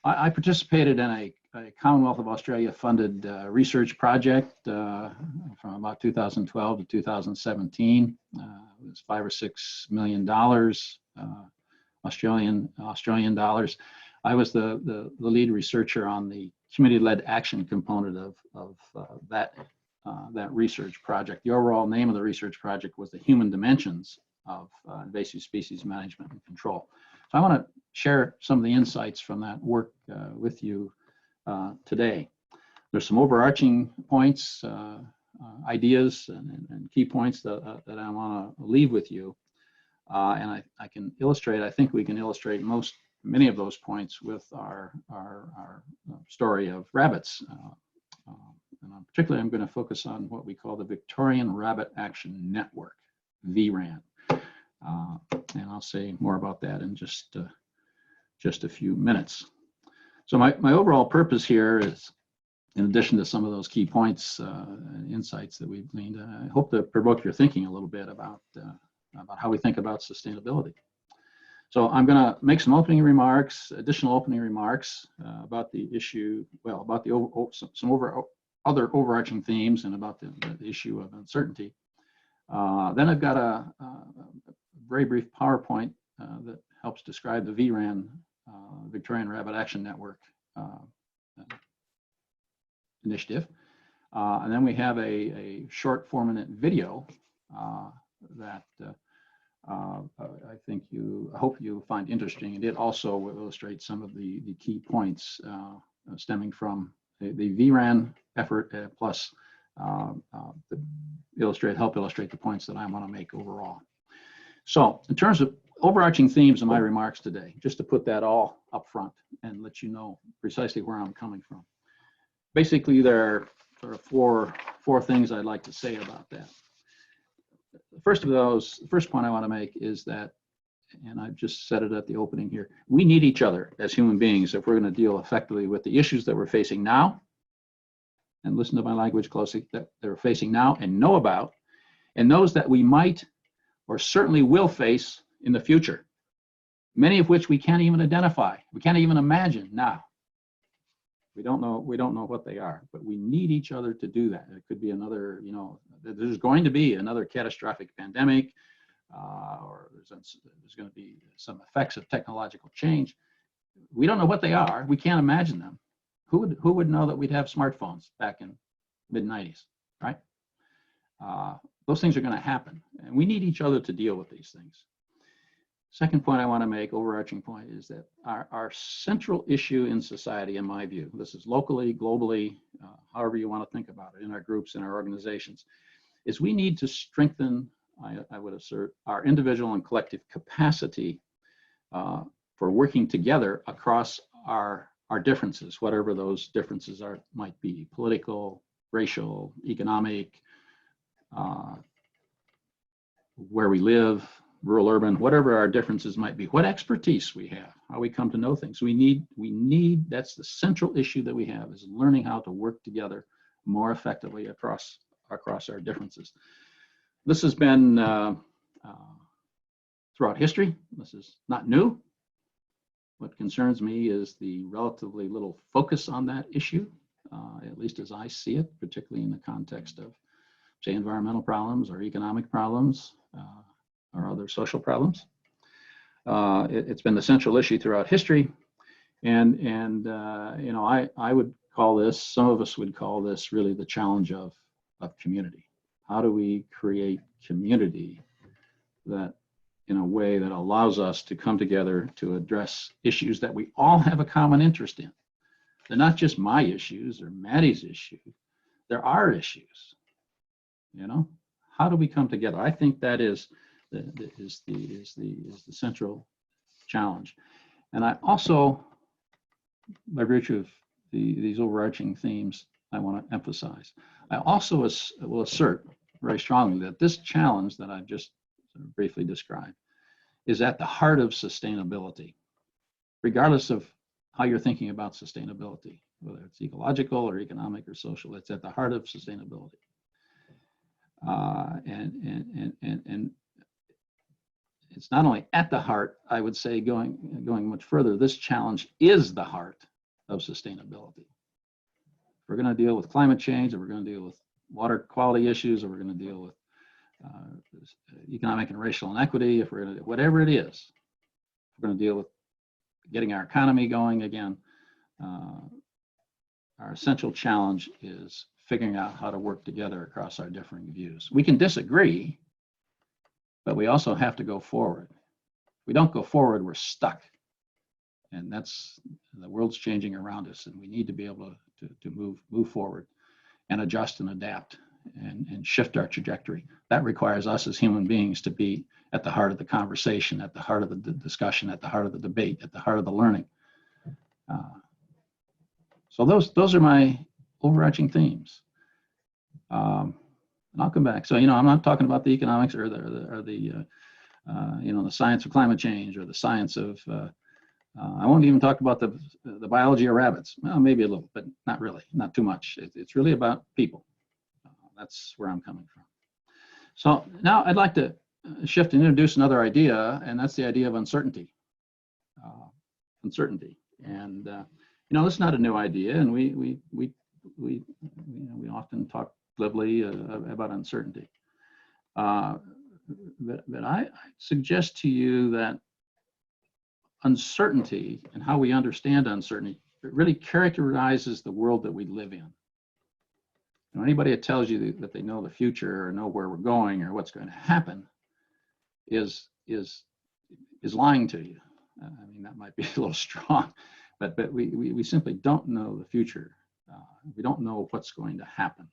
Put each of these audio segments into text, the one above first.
I participated in a Commonwealth of Australia funded research project from about 2012 to 2017. It was $5 or $6 million Australian dollars. I was the lead researcher on the community-led action component of that research project. The overall name of the research project was the Human Dimensions of Invasive Species Management and Control. So I want to share some of the insights from that work with you today. There's some overarching points, ideas, and key points that I want to leave with you. And I can illustrate, I think we can illustrate many of those points with our story of rabbits. And particularly, I'm going to focus on what we call the Victorian Rabbit Action Network, VRAN. And I'll say more about that in just a few minutes. So my overall purpose here is, in addition to some of those key points and insights that we've gleaned, I hope to provoke your thinking a little bit about how we think about sustainability. So I'm going to make some additional opening remarks about the issue, about other overarching themes and about the issue of uncertainty. Then I've got a very brief PowerPoint that helps describe the VRAN, Victorian Rabbit Action Network initiative. And then we have a short 4-minute video that I hope you find interesting. And it also will illustrate some of the key points stemming from the VRAN effort, plus help illustrate the points that I want to make overall. So in terms of overarching themes in my remarks today, just to put that all up front and let you know precisely where I'm coming from. Basically, there are sort of four things I'd like to say about that. The first point I want to make is that, and I've just said it at the opening here, we need each other as human beings if we're going to deal effectively with the issues that we're facing now, and listen to my language closely, that they're facing now and know about, and those that we might or certainly will face in the future, many of which we can't even identify, we can't even imagine now. We don't know what they are, but we need each other to do that. It could be another, there's going to be another catastrophic pandemic, or there's going to be some effects of technological change. We don't know what they are. We can't imagine them. Who would know that we'd have smartphones back in mid-90s, right? Those things are going to happen, and we need each other to deal with these things. Second point I want to make, overarching point, is that our central issue in society, in my view, this is locally, globally, however you want to think about it, in our groups, in our organizations, is we need to strengthen, I would assert, our individual and collective capacity for working together across our differences, whatever those differences might be, political, racial, economic, where we live, rural, urban, whatever our differences might be, what expertise we have, how we come to know things. We need, that's the central issue that we have, is learning how to work together more effectively across our differences. This has been throughout history. This is not new. What concerns me is the relatively little focus on that issue, at least as I see it, particularly in the context of, say, environmental problems or economic problems, or other social problems. It's been the central issue throughout history, and I would call this, some of us would call this really the challenge of community. How do we create community that, in a way that allows us to come together to address issues that we all have a common interest in? They're not just my issues or Maddie's issue. They're our issues. How do we come together? I think that is the central challenge. And I also, by virtue of these overarching themes, I want to emphasize, I also will assert very strongly that this challenge that I've just sort of briefly described is at the heart of sustainability, regardless of how you're thinking about sustainability, whether it's ecological or economic or social. It's at the heart of sustainability. And it's not only at the heart, I would say, going much further, this challenge is the heart of sustainability. If we're going to deal with climate change, if we're going to deal with water quality issues, if we're going to deal with economic and racial inequity, if we're going to do whatever it is, we're going to deal with getting our economy going again. Our essential challenge is figuring out how to work together across our differing views. We can disagree, but we also have to go forward. If we don't go forward, we're stuck. And that's, the world's changing around us, and we need to be able to move forward and adjust and adapt and shift our trajectory. That requires us as human beings to be at the heart of the conversation, at the heart of the discussion, at the heart of the debate, at the heart of the learning. So those are my overarching themes. And I'll come back. So, I'm not talking about the economics or the science of climate change or the science of, I won't even talk about the biology of rabbits. Well, maybe a little, but not really, not too much. It's really about people. That's where I'm coming from. So now I'd like to shift and introduce another idea, and that's the idea of uncertainty. Uncertainty, and this is not a new idea, and we often talk glibly about uncertainty. But I suggest to you that uncertainty and how we understand uncertainty, it really characterizes the world that we live in. Anybody that tells you that they know the future or know where we're going or what's going to happen is lying to you. I mean, that might be a little strong, but we simply don't know the future. We don't know what's going to happen.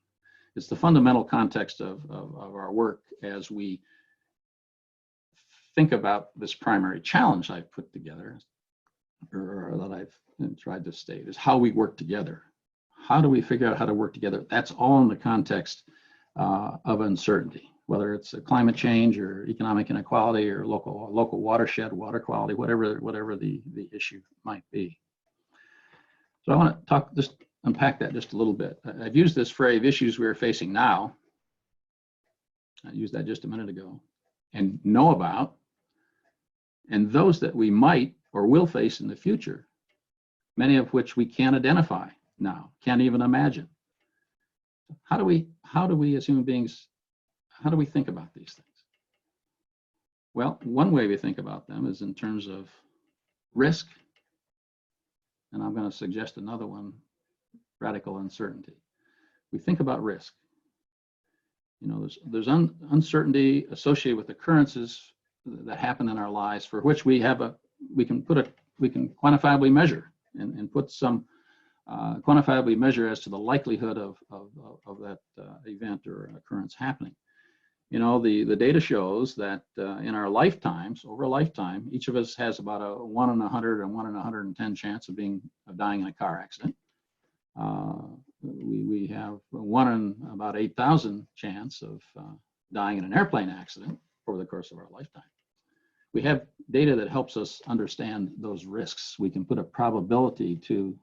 It's the fundamental context of our work as we think about this primary challenge I've put together, or that I've tried to state, is how we work together. How do we figure out how to work together? That's all in the context of uncertainty, whether it's climate change or economic inequality or local watershed, water quality, whatever the issue might be. So I want to just unpack that just a little bit. I've used this phrase, issues we're facing now. I used that just a minute ago, and know about, and those that we might or will face in the future, many of which we can't identify now, can't even imagine. How do we as human beings, how do we think about these things? Well, one way we think about them is in terms of risk, and I'm going to suggest another one, radical uncertainty. We think about risk. There's uncertainty associated with occurrences that happen in our lives for which we can quantifiably measure and put some quantifiably measure as to the likelihood of that event or occurrence happening. The data shows that in our lifetimes, over a lifetime, each of us has about a 1 in 100 and 1 in 110 chance of dying in a car accident. We have 1 in about 8,000 chance of dying in an airplane accident over the course of our lifetime. We have data that helps us understand those risks. We can put a probability to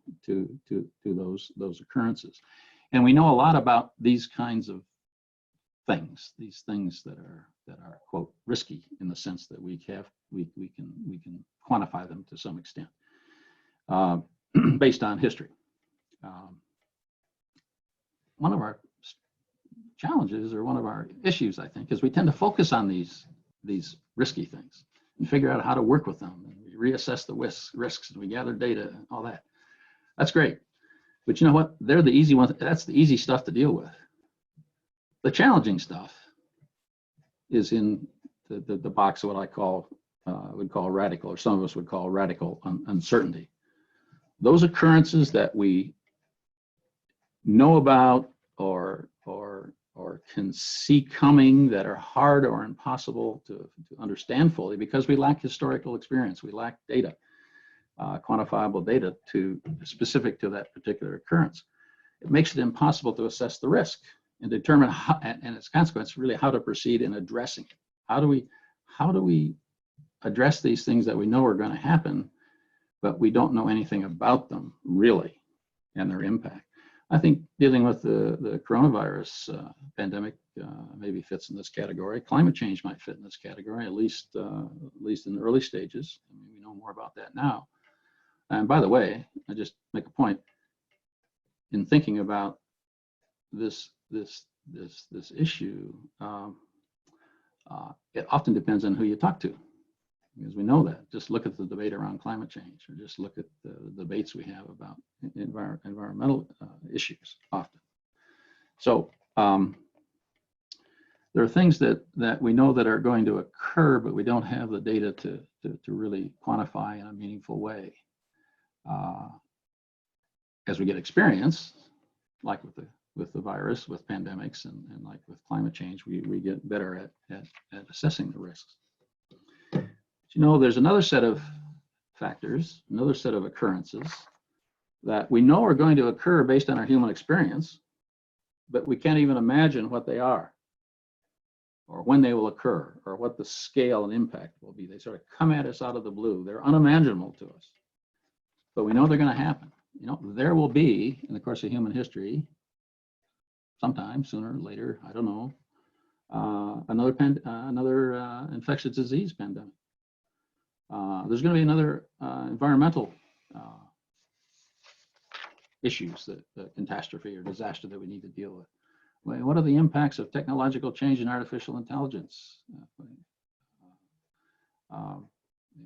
those occurrences, and we know a lot about these kinds of things. These things that are quote risky in the sense that we can quantify them to some extent based on history. One of our challenges, or one of our issues, I think, is we tend to focus on these risky things and figure out how to work with them, and we reassess the risks, and we gather data and all that. That's great, but you know what? They're the easy ones. That's the easy stuff to deal with. The challenging stuff is in the box of what I would call radical, or some of us would call radical uncertainty. Those occurrences that we know about or can see coming, that are hard or impossible to understand fully because we lack historical experience, we lack data, quantifiable data specific to that particular occurrence. It makes it impossible to assess the risk and determine how, and its consequence, really how to proceed in addressing it. How do we address these things that we know are going to happen, but we don't know anything about them really and their impact? I think dealing with the coronavirus pandemic maybe fits in this category. Climate change might fit in this category, at least in the early stages. I mean, we know more about that now. And by the way, I just make a point in thinking about this issue. It often depends on who you talk to, because we know that. Just look at the debate around climate change, or just look at the debates we have about environmental issues often. So there are things that we know that are going to occur, but we don't have the data to really quantify in a meaningful way. As we get experience, like with the virus, with pandemics, and like with climate change, we get better at assessing the risks. But, you know, there's another set of factors, another set of occurrences that we know are going to occur based on our human experience, but we can't even imagine what they are, or when they will occur, or what the scale and impact will be. They sort of come at us out of the blue. They're unimaginable to us, but we know they're going to happen. You know, there will be, in the course of human history, sometime sooner or later, I don't know, another infectious disease pandemic. There's going to be another environmental issues, that catastrophe or disaster that we need to deal with. What are the impacts of technological change and artificial intelligence?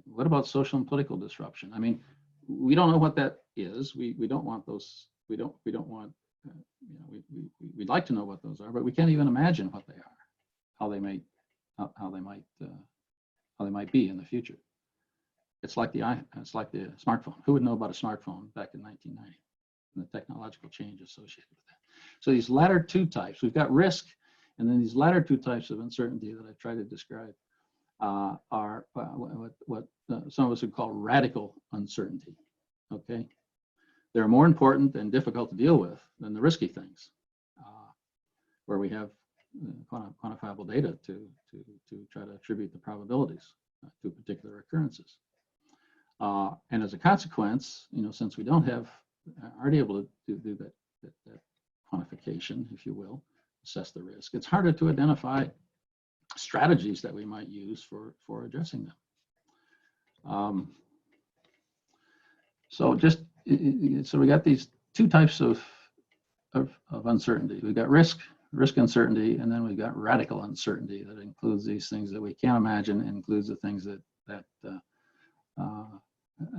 What about social and political disruption? I mean, we don't know what that is. We don't want those. We don't want. You know, we'd like to know what those are, but we can't even imagine what they are, how they might be in the future. It's like the smartphone. Who would know about a smartphone back in 1990 and the technological change associated with that? So these latter two types, we've got risk, and then these latter two types of uncertainty that I try to describe are what some of us would call radical uncertainty. Okay, they're more important and difficult to deal with than the risky things, where we have quantifiable data to try to attribute the probabilities to particular occurrences. And as a consequence, you know, since we aren't able to do that quantification, if you will, assess the risk, it's harder to identify strategies that we might use for addressing them. So we got these two types of uncertainty. We've got risk uncertainty, and then we've got radical uncertainty that includes these things that we can't imagine, and includes the things that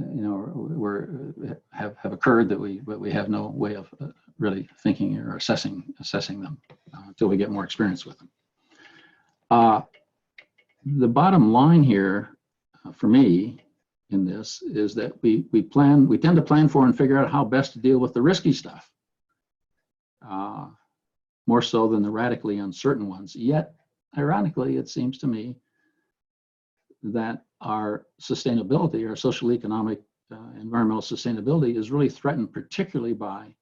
you know, have occurred that we have no way of really thinking or assessing them until we get more experience with them. The bottom line here for me in this is that we tend to plan for and figure out how best to deal with the risky stuff, more so than the radically uncertain ones. Yet, ironically, it seems to me that our sustainability, our social, economic, environmental sustainability is really threatened, particularly by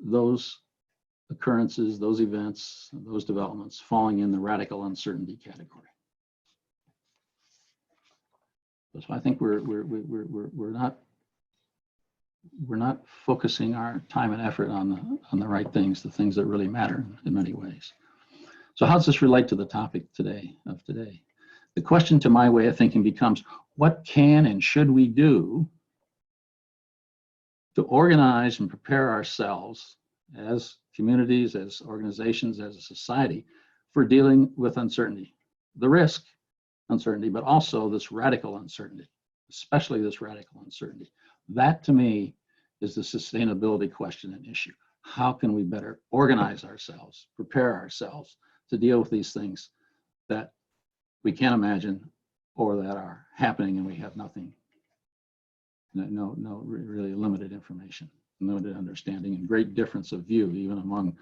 those occurrences, those events, those developments falling in the radical uncertainty category. So I think we're not focusing our time and effort on the right things, the things that really matter in many ways. So how does this relate to the topic today? The question, to my way of thinking, becomes, what can and should we do to organize and prepare ourselves as communities, as organizations, as a society, for dealing with uncertainty, the risk uncertainty, but also this radical uncertainty, especially this radical uncertainty. That, to me, is the sustainability question and issue. How can we better organize ourselves, prepare ourselves to deal with these things that we can't imagine, or that are happening and we have nothing, really limited information, limited understanding, and great difference of view, even among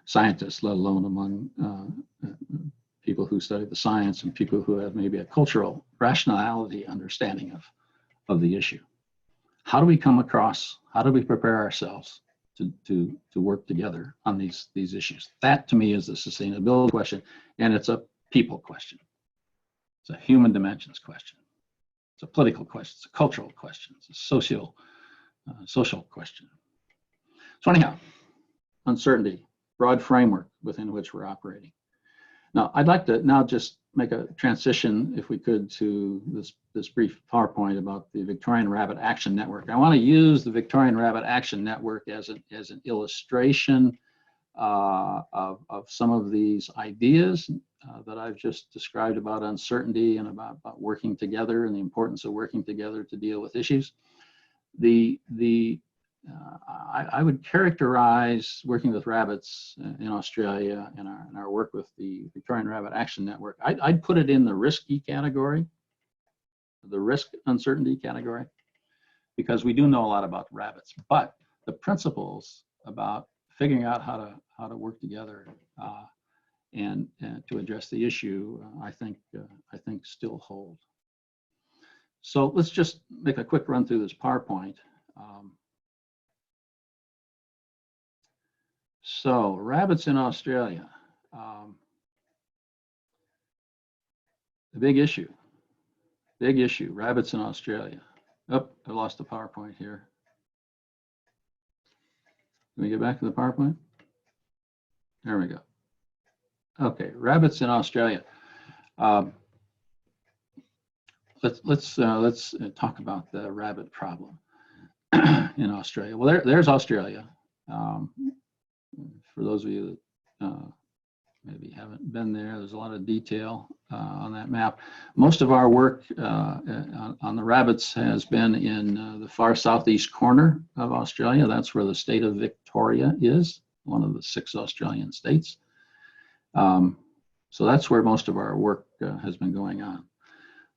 scientists, let alone among people who study the science and people who have maybe a cultural rationality understanding of the issue. How do we prepare ourselves to work together on these issues? That, to me, is the sustainability question, and it's a people question. It's a human dimensions question. It's a political question. It's a cultural question. It's a social question. So anyhow, uncertainty, broad framework within which we're operating. Now, I'd like to now just make a transition, if we could, to this brief PowerPoint about the Victorian Rabbit Action Network. I want to use the Victorian Rabbit Action Network as an illustration of some of these ideas that I've just described about uncertainty and about working together and the importance of working together to deal with issues. I would characterize working with rabbits in Australia and our work with the Victorian Rabbit Action Network. I'd put it in the risky category, the risk uncertainty category, because we do know a lot about rabbits, but the principles about figuring out how to work together and to address the issue, I think still hold. So let's just make a quick run through this PowerPoint. So rabbits in Australia, the big issue, rabbits in Australia. Oh, I lost the PowerPoint here. Can we get back to the PowerPoint? There we go. Okay, rabbits in Australia. Let's talk about the rabbit problem in Australia. Well, there's Australia. For those of you that maybe haven't been there, there's a lot of detail on that map. Most of our work on the rabbits has been in the far southeast corner of Australia. That's where the state of Victoria is, one of the 6 Australian states. So that's where most of our work has been going on.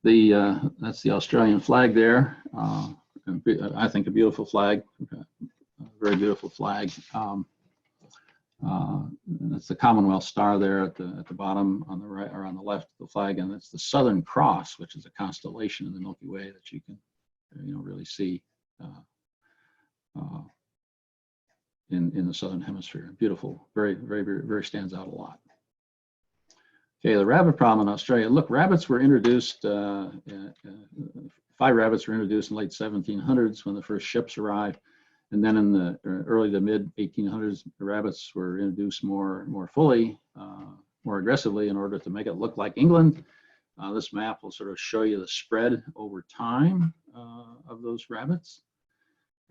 That's the Australian flag there. I think a beautiful flag, a very beautiful flag. That's the Commonwealth Star there at the bottom on the right or on the left of the flag, and it's the Southern Cross, which is a constellation in the Milky Way that you can really see in the southern hemisphere. Beautiful, very stands out a lot. Okay, the rabbit problem in Australia. Look, rabbits were introduced. 5 rabbits were introduced in the late 1700s when the first ships arrived. And then in the early to mid 1800s, the rabbits were introduced more fully, more aggressively in order to make it look like England. This map will sort of show you the spread over time of those rabbits.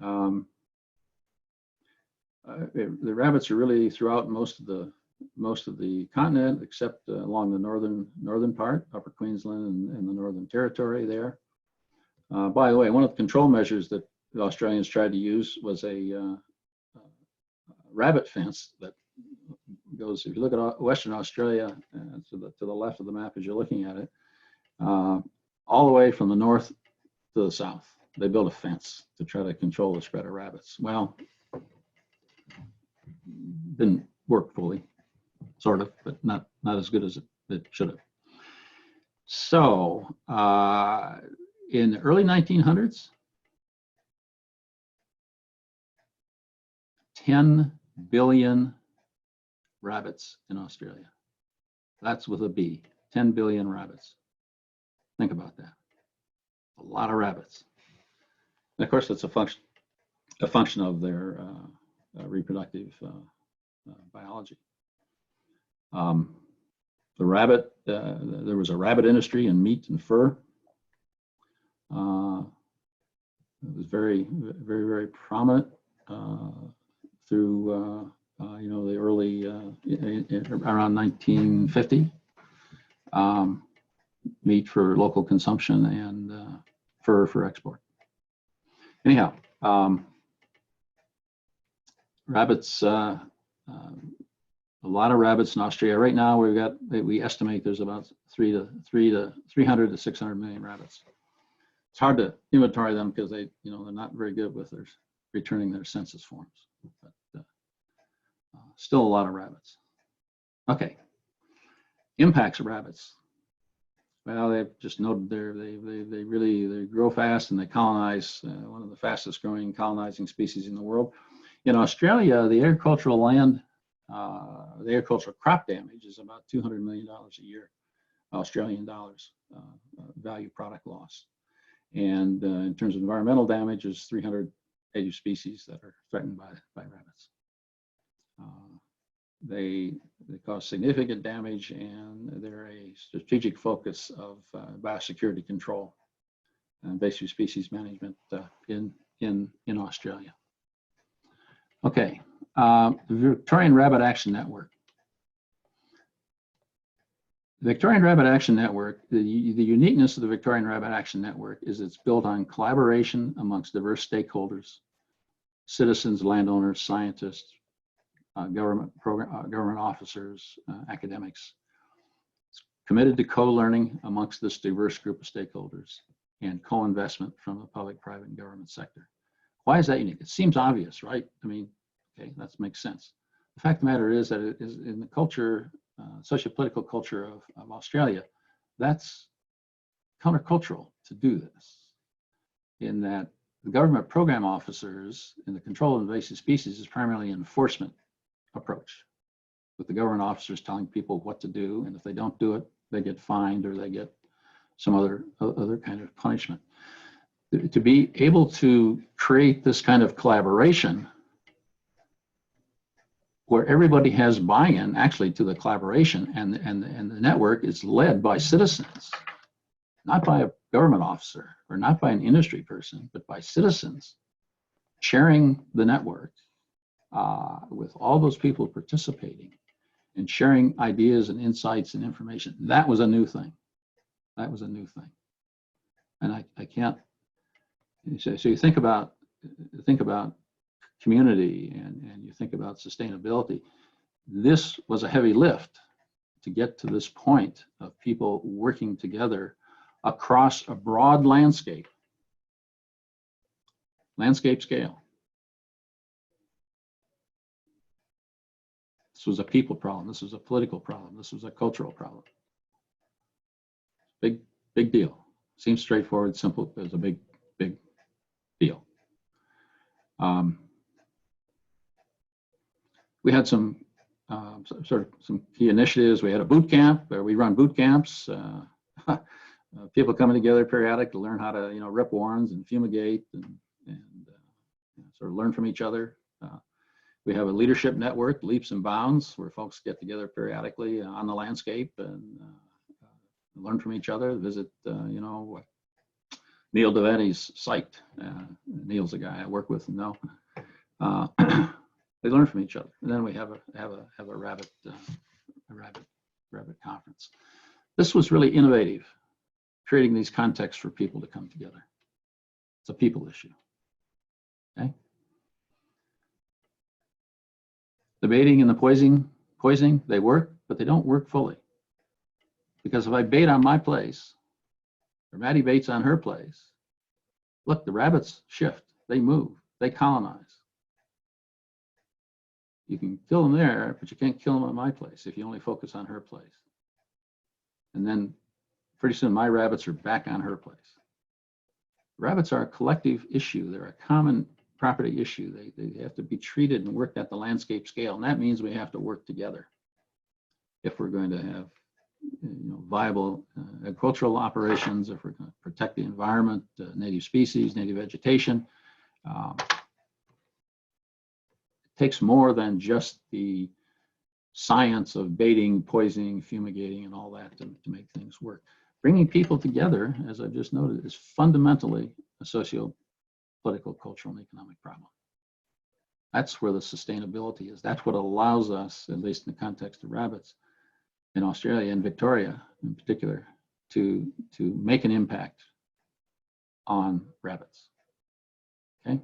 The rabbits are really throughout most of the continent, except along the northern part, Upper Queensland and the Northern Territory there. By the way, one of the control measures that the Australians tried to use was a rabbit fence that goes, if you look at Western Australia, to the left of the map as you're looking at it, all the way from the north to the south. They built a fence to try to control the spread of rabbits. Well, didn't work fully, sort of, but not as good as it should have. So in the early 1900s, 10 billion rabbits in Australia. That's with a B, 10 billion rabbits. Think about that. A lot of rabbits. And of course, that's a function of their reproductive biology. The rabbit, there was a rabbit industry in meat and fur. It was very prominent through the early around 1950. Meat for local consumption and fur for export. Anyhow, rabbits. A lot of rabbits in Australia right now. We estimate there's about 300 to 600 million rabbits. It's hard to inventory them because they're not very good with returning their census forms. But still a lot of rabbits. Okay, impacts of rabbits. Well, they've just noted they grow fast and they colonize. One of the fastest growing colonizing species in the world. In Australia, the agricultural crop damage is about $200 million a year, Australian dollars, value product loss. And in terms of environmental damage, there's 300 native species that are threatened by rabbits. They cause significant damage, and they're a strategic focus of biosecurity control and invasive species management in Australia. Okay, the Victorian Rabbit Action Network. The Victorian Rabbit Action Network, the uniqueness of the Victorian Rabbit Action Network is it's built on collaboration amongst diverse stakeholders, citizens, landowners, scientists, government officers, academics. It's committed to co-learning amongst this diverse group of stakeholders and co-investment from the public, private, and government sector. Why is that unique? It seems obvious, right? I mean, okay, that makes sense. The fact of the matter is that it is in the culture, socio-political culture of Australia, that's countercultural to do this, in that the government program officers in the control of invasive species is primarily an enforcement approach, with the government officers telling people what to do, and if they don't do it, they get fined or they get some other kind of punishment. To be able to create this kind of collaboration where everybody has buy-in actually to the collaboration, and the network is led by citizens, not by a government officer or not by an industry person, but by citizens sharing the network with all those people participating and sharing ideas and insights and information. That was a new thing. That was a new thing. And I can't, so you think about community and you think about sustainability. This was a heavy lift to get to this point of people working together across a broad landscape scale. This was a people problem. This was a political problem. This was a cultural problem. Big deal. Seems straightforward, simple, but it was a big deal. We had some key initiatives. We had a boot camp where we run boot camps. People coming together periodic to learn how to, rip warrens and fumigate and sort of learn from each other. We have a leadership network, Leaps and Bounds, where folks get together periodically on the landscape and learn from each other. Visit, Neil Devaney's site. Neil's a guy I work with and know. They learn from each other, and then we have a rabbit conference. This was really innovative, creating these contexts for people to come together. It's a people issue. Okay. The baiting and the poisoning, they work, but they don't work fully. Because if I bait on my place, or Maddie baits on her place, look, the rabbits shift, they move, they colonize. You can kill them there, but you can't kill them at my place if you only focus on her place. And then pretty soon my rabbits are back on her place. Rabbits are a collective issue. They're a common property issue. They have to be treated and worked at the landscape scale. And that means we have to work together if we're going to have viable agricultural operations, if we're going to protect the environment, native species, native vegetation. It takes more than just the science of baiting, poisoning, fumigating, and all that to make things work. Bringing people together, as I've just noted, is fundamentally a socio-political, cultural, and economic problem. That's where the sustainability is. That's what allows us, at least in the context of rabbits in Australia and Victoria in particular, to make an impact on rabbits. Okay.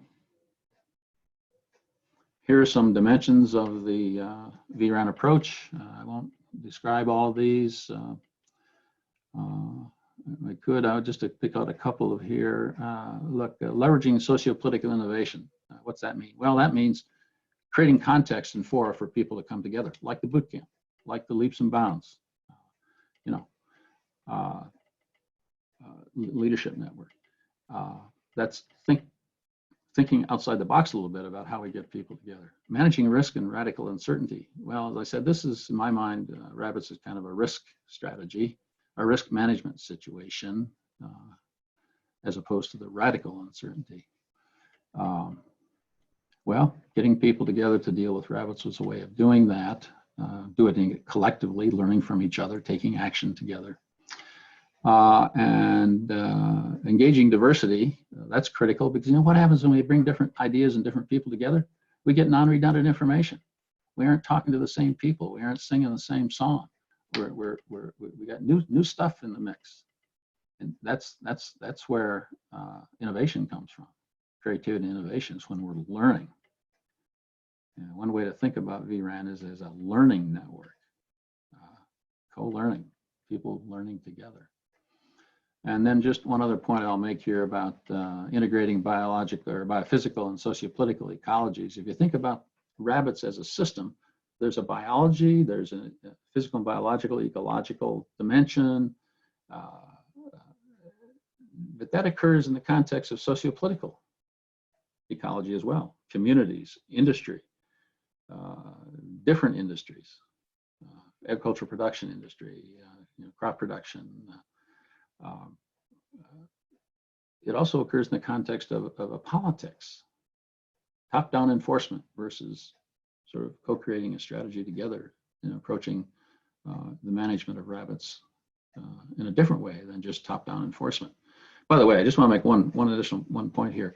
Here are some dimensions of the VRAN approach. I won't describe all of these. I would just to pick out a couple of here. Look, leveraging socio-political innovation. What's that mean? Well, that means creating context and fora for people to come together, like the Bootcamp, like the Leaps and Bounds, leadership network. That's thinking outside the box a little bit about how we get people together. Managing risk and radical uncertainty. Well, as I said, this is, in my mind, rabbits is kind of a risk strategy, a risk management situation, as opposed to the radical uncertainty. Well, getting people together to deal with rabbits was a way of doing that. do it collectively, learning from each other, taking action together. And engaging diversity, that's critical, because you know what happens when we bring different ideas and different people together? We get non-redundant information. We aren't talking to the same people. We aren't singing the same song. We got new stuff in the mix, and that's where innovation comes from. Creativity and innovation is when we're learning. And one way to think about VRAN is as a learning network, co-learning, people learning together. And then just one other point I'll make here about integrating biological or biophysical and sociopolitical ecologies. If you think about rabbits as a system, there's a biology, there's a physical and biological, ecological dimension, but that occurs in the context of sociopolitical ecology as well. Communities, industry, different industries, agricultural production industry, crop production. It also occurs in the context of a politics, top-down enforcement versus sort of co-creating a strategy together and approaching the management of rabbits in a different way than just top-down enforcement. By the way, I just want to make one additional point here,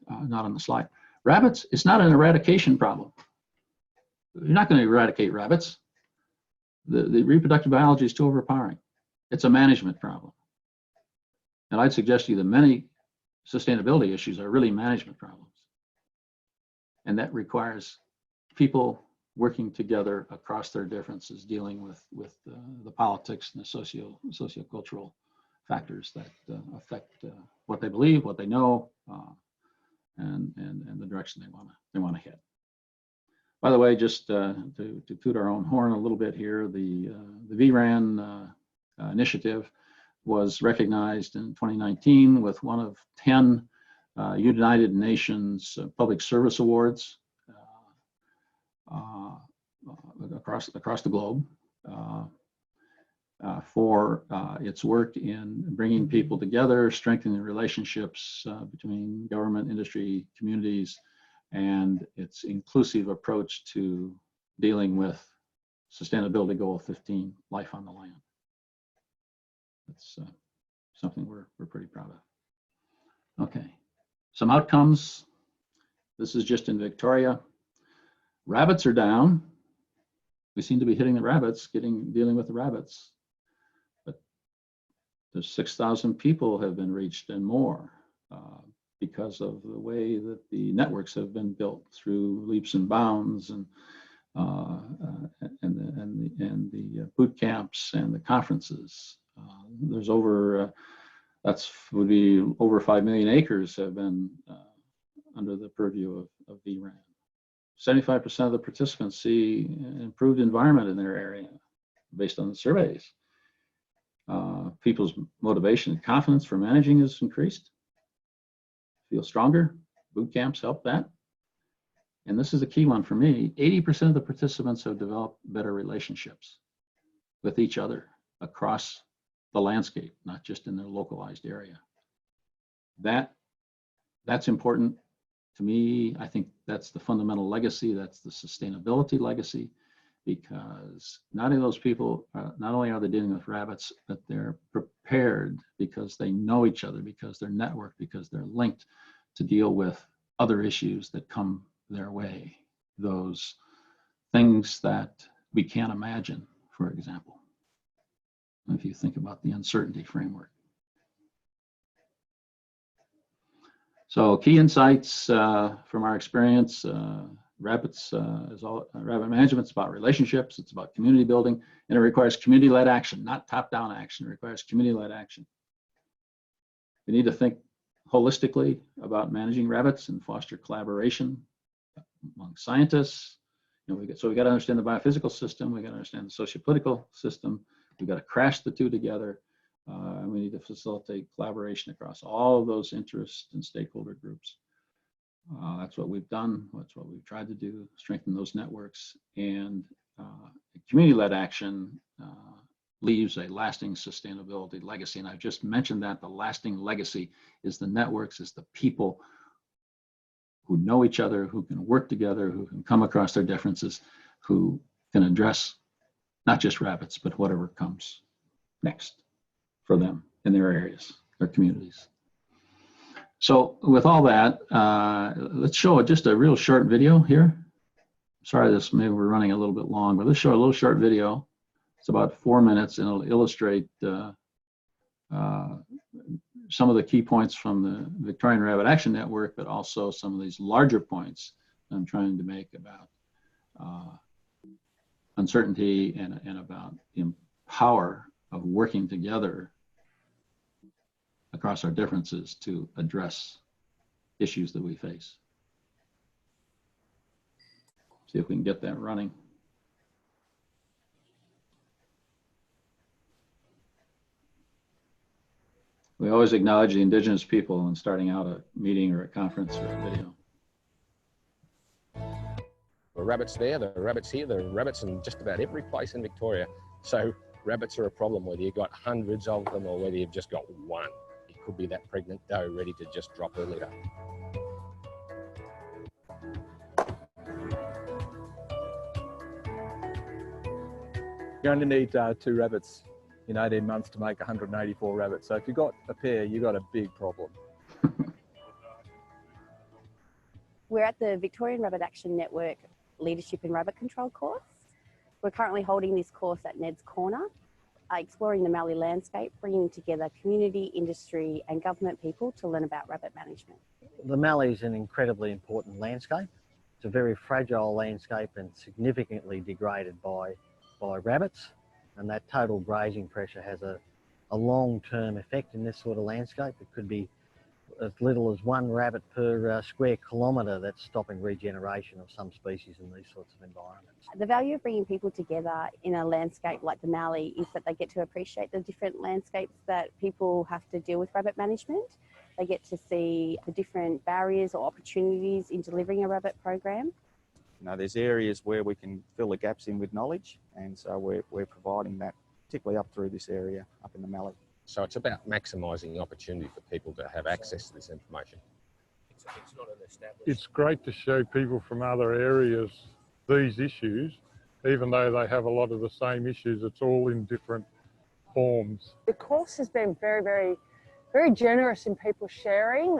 not on the slide. Rabbits, it's not an eradication problem. You're not going to eradicate rabbits. The reproductive biology is too overpowering. It's a management problem. And I'd suggest to you that many sustainability issues are really management problems. And that requires people working together across their differences, dealing with the politics and the sociocultural factors that affect what they believe, what they know, and the direction they want to head. By the way, just to toot our own horn a little bit here, the VRAN initiative was recognized in 2019 with one of 10 United Nations Public Service Awards across the globe for its work in bringing people together, strengthening relationships between government, industry, communities, and its inclusive approach to dealing with Sustainability Goal 15, life on the land. That's something we're pretty proud of. Okay, some outcomes. This is just in Victoria. Rabbits are down. We seem to be hitting the rabbits, dealing with the rabbits. But there's 6,000 people have been reached and more because of the way that the networks have been built through leaps and bounds and the boot camps and the conferences. There's over would be over 5 million acres have been under the purview of VRAN. 75% of the participants see improved environment in their area based on the surveys. People's motivation and confidence for managing is increased. Feel stronger. Boot camps help that. And this is a key one for me. 80% of the participants have developed better relationships with each other across the landscape, not just in their localized area. That's important to me. I think that's the fundamental legacy. That's the sustainability legacy, because not only those people, not only are they dealing with rabbits, but they're prepared because they know each other, because they're networked, because they're linked to deal with other issues that come their way. Those things that we can't imagine, for example, if you think about the uncertainty framework. So key insights from our experience, rabbit management is about relationships, it's about community building, and it requires community-led action, not top-down action. It requires community-led action. We need to think holistically about managing rabbits and foster collaboration among scientists. So we got to understand the biophysical system, we got to understand the sociopolitical system, we got to crash the two together, and we need to facilitate collaboration across all of those interests and stakeholder groups. That's what we've done, that's what we've tried to do, strengthen those networks, and community-led action leaves a lasting sustainability legacy. And I've just mentioned that the lasting legacy is the networks, is the people who know each other, who can work together, who can come across their differences, who can address not just rabbits, but whatever comes next for them in their areas, their communities. So with all that, let's show just a real short video here. Sorry, maybe we're running a little bit long, but let's show a little short video. It's about 4 minutes, and it'll illustrate some of the key points from the Victorian Rabbit Action Network, but also some of these larger points I'm trying to make about uncertainty and about the power of working together across our differences to address issues that we face. See if we can get that running. We always acknowledge the indigenous people when starting out a meeting or a conference or a video. The rabbits there, the rabbits here, the rabbits in just about every place in Victoria. So rabbits are a problem, whether you've got hundreds of them or whether you've just got one. It could be that pregnant doe ready to just drop her litter. You only need 2 rabbits in 18 months to make 184 rabbits. So if you've got a pair, you've got a big problem. We're at the Victorian Rabbit Action Network Leadership in Rabbit Control course. We're currently holding this course at Neds Corner, exploring the Mallee landscape, bringing together community, industry and government people to learn about rabbit management. The Mallee is an incredibly important landscape. It's a very fragile landscape and significantly degraded by rabbits, and that total grazing pressure has a long-term effect in this sort of landscape. It could be as little as 1 rabbit per square kilometre that's stopping regeneration of some species in these sorts of environments. The value of bringing people together in a landscape like the Mallee is that they get to appreciate the different landscapes that people have to deal with rabbit management. They get to see the different barriers or opportunities in delivering a rabbit program. You know, there's areas where we can fill the gaps in with knowledge, and so we're providing that, particularly up through this area, up in the Mallee. So it's about maximising the opportunity for people to have access to this information. It's great to show people from other areas these issues, even though they have a lot of the same issues. It's all in different forms. The course has been very generous in people sharing.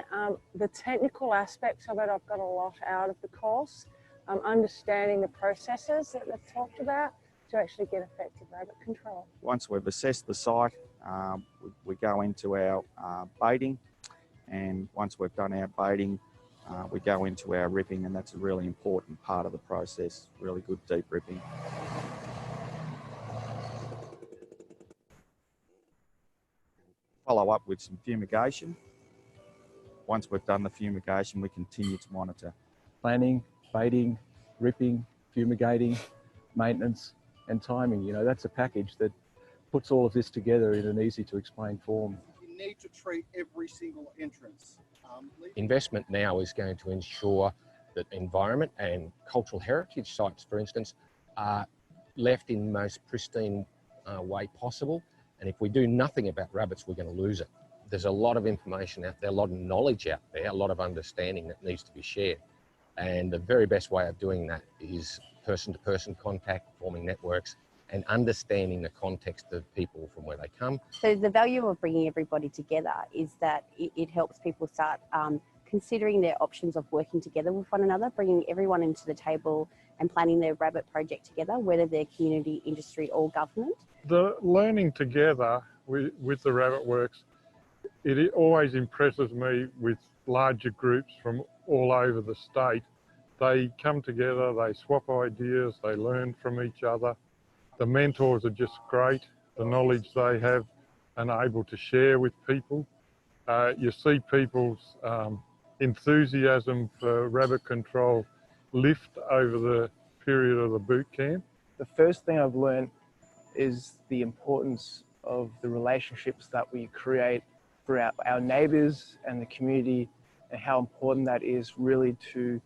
The technical aspects of it, I've got a lot out of the course. Understanding the processes that they've talked about to actually get effective rabbit control. Once we've assessed the site, we go into our baiting, and once we've done our baiting, we go into our ripping, and that's a really important part of the process, really good deep ripping. Follow up with some fumigation. Once we've done the fumigation, we continue to monitor. Planning, baiting, ripping, fumigating, maintenance and timing. You know, that's a package that puts all of this together in an easy to explain form. You need to treat every single entrance. Investment now is going to ensure that environment and cultural heritage sites, for instance, are left in the most pristine way possible. And if we do nothing about rabbits, we're going to lose it. There's a lot of information out there, a lot of knowledge out there, a lot of understanding that needs to be shared. And the very best way of doing that is person-to-person contact, forming networks, and understanding the context of people from where they come. So the value of bringing everybody together is that it helps people start considering their options of working together with one another, bringing everyone into the table and planning their rabbit project together, whether they're community, industry or government. The learning together with the rabbit works, it always impresses me with larger groups from all over the state. They come together, they swap ideas, they learn from each other. The mentors are just great, the knowledge they have and are able to share with people. You see people's enthusiasm for rabbit control lift over the period of the boot camp. The first thing I've learned is the importance of the relationships that we create for our neighbours and the community, and how important that is really to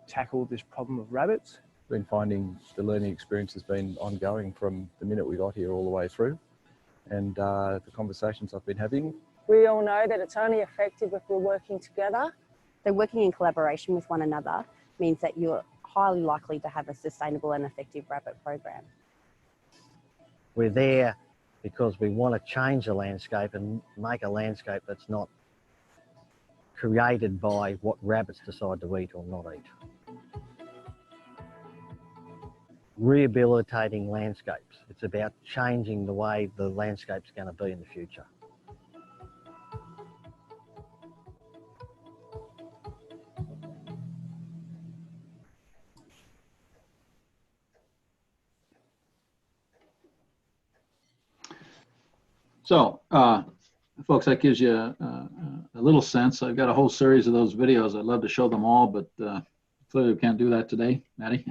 tackle this problem of rabbits. Been finding the learning experience has been ongoing from the minute we got here all the way through, and the conversations I've been having. We all know that it's only effective if we're working together. So working in collaboration with one another means that you're highly likely to have a sustainable and effective rabbit program. We're there because we want to change the landscape and make a landscape that's not created by what rabbits decide to eat or not eat. Rehabilitating landscapes. It's about changing the way the landscape's going to be in the future. So, folks, that gives you a little sense. I've got a whole series of those videos. I'd love to show them all, but clearly we can't do that today, Maddie.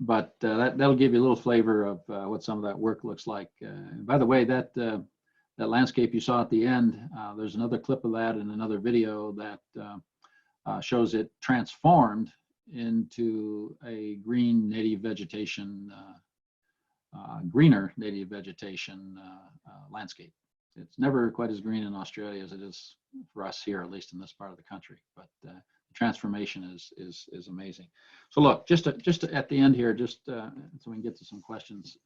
But that'll give you a little flavor of what some of that work looks like. By the way, that landscape you saw at the end, there's another clip of that in another video that shows it transformed into a green native vegetation, greener native vegetation landscape. It's never quite as green in Australia as it is for us here, at least in this part of the country. But the transformation is amazing. So look, just at the end here, just so we can get to some questions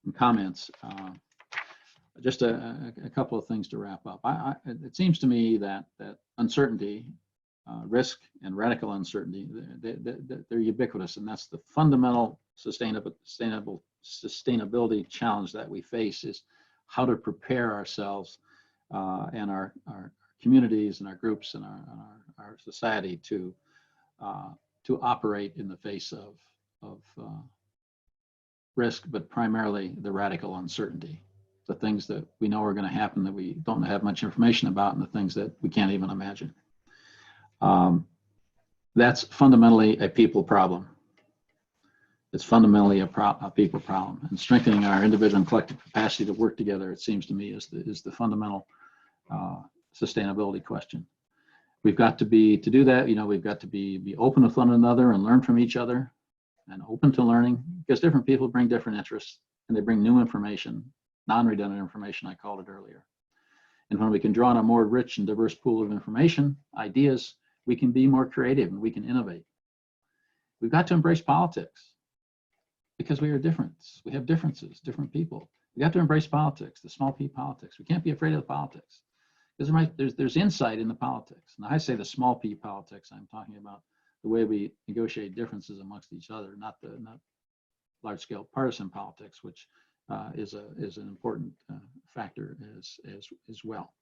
and comments. Just a couple of things to wrap up. It seems to me that uncertainty, risk, and radical uncertainty, they're ubiquitous, and that's the fundamental sustainability challenge that we face, is how to prepare ourselves and our communities and our groups and our society to operate in the face of risk, but primarily the radical uncertainty, the things that we know are going to happen that we don't have much information about, and the things that we can't even imagine. That's fundamentally a people problem. It's fundamentally a people problem, and strengthening our individual and collective capacity to work together, it seems to me, is the fundamental sustainability question. We've got to do that, we've got to be open with one another and learn from each other, and open to learning, because different people bring different interests, and they bring new information, non-redundant information, I called it earlier. And when we can draw on a more rich and diverse pool of information, ideas, we can be more creative and we can innovate. We've got to embrace politics, because we are different. We have differences, different people. We have to embrace politics, the small p politics. We can't be afraid of the politics, because there's insight in the politics. And I say the small p politics, I'm talking about the way we negotiate differences amongst each other, not large-scale partisan politics, which is an important factor as well.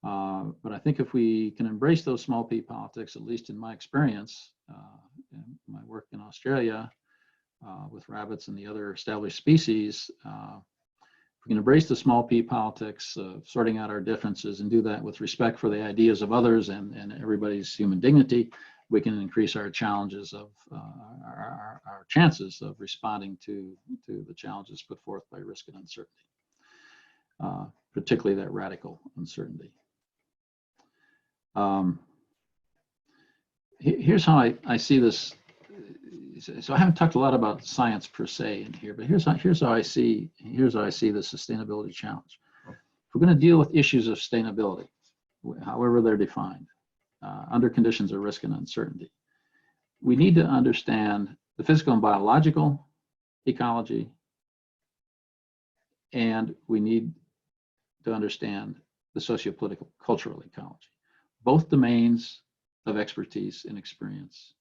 But I think if we can embrace those small p politics, at least in my experience, in my work in Australia, with rabbits and the other established species, if we can embrace the small p politics of sorting out our differences and do that with respect for the ideas of others and everybody's human dignity, we can increase our challenges of our chances of responding to the challenges put forth by risk and uncertainty, particularly that radical uncertainty. Here's how I see this. So I haven't talked a lot about science per se in here, but here's how I see the sustainability challenge. If we're going to deal with issues of sustainability, however they're defined, under conditions of risk and uncertainty, we need to understand the physical and biological ecology, and we need to understand the socio-political cultural ecology. Both domains of expertise and experience